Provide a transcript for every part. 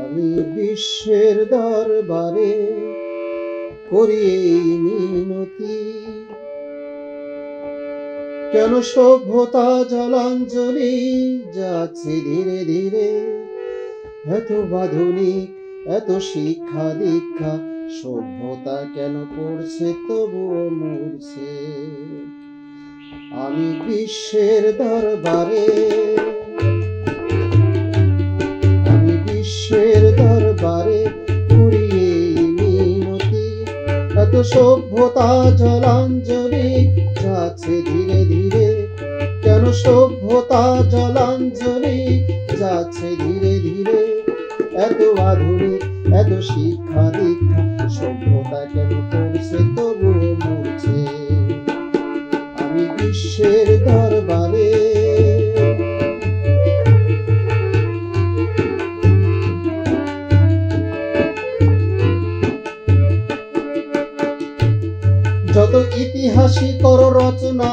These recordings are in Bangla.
আমি বিশ্বের দরবারে করি এই মিনতি, কেন সভ্যতা জলাঞ্জলি যাচ্ছে ধীরে ধীরে। এত আধুনিক, এত শিক্ষা দীক্ষা, সভ্যতা কেন করছে তবুও মরছে। আমি বিশ্বের দরবারে, আমি বিশ্বের দরবারে করি এই মিনতি, এত সভ্যতা জলাঞ্জলি যাচ্ছে ধীরে ধীরে। কেন সভ্যতা জলাঞ্জলি যাচ্ছে ধীরে ধীরে। এত আধুনিক, এত শিক্ষা দীক্ষা, সভ্যতা কেন করছে তবুও মরছে। আমি বিশ্বের দরবারে, যত ইতিহাসই করো রচনা,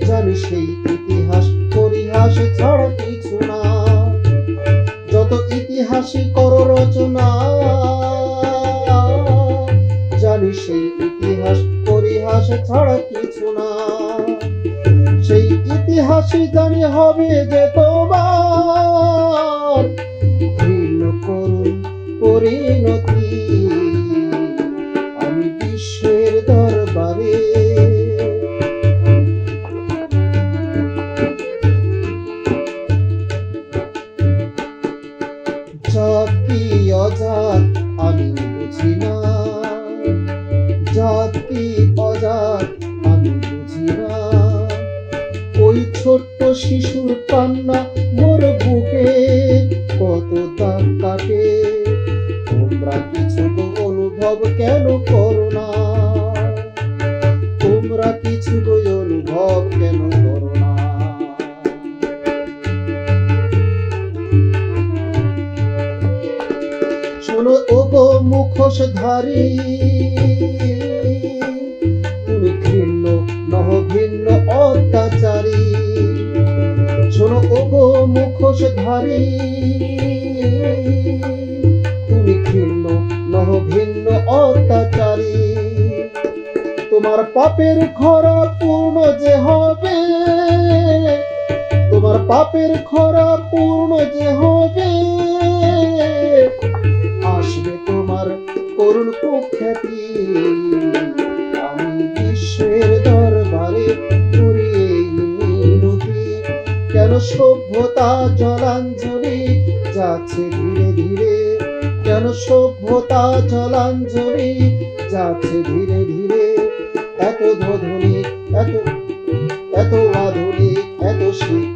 জানি সেই ইতিহাস পরিহাস ছাড়া কিছু না। যত ইতিহাসই করো রচনা, জানি সেই ইতিহাস পরিহাস ছাড়া কিছু না। সেই ইতিহাসই জানি হবে যে তোমার ঘৃণ্য করুণ পরিণতি। আমি বিশ্বের দরবারে, জাত কি অজাত আমি বুঝি না, জাত কি অজাত আমি বুঝি না। ওই ছোট্ট শিশুর কান্না মোর বুকে কত দাগ কাটে। তোমরা কিছু অনুভব কেন করো না, তোমরা কিছু অনুভব কেন করো না। শোনো ওগো মুখোশধারী, তুমি ঘৃণ্য নহ ভিন্ন অত্যাচারী। শোনো ওগো মুখোশধারী, তুমি ঘৃণ্য নহ ভিন্ন অত্যাচারী। তোমার পাপের খরা পূর্ণ যে হবে, তোমার পাপের খরা পূর্ণ যে হবে, আসবে তোমার করুণ কুখ্যাতি। আমি বিশ্বের দরবারে করি এই মিনতি, কেন সভ্যতা জলাঞ্জলি যাচ্ছে ধীরে ধীরে। কেন সভ্যতা জলাঞ্জলি যাচ্ছে ধীরে ধীরে। এত আধুনিক, এত আধুনিক, এত শিক্ষা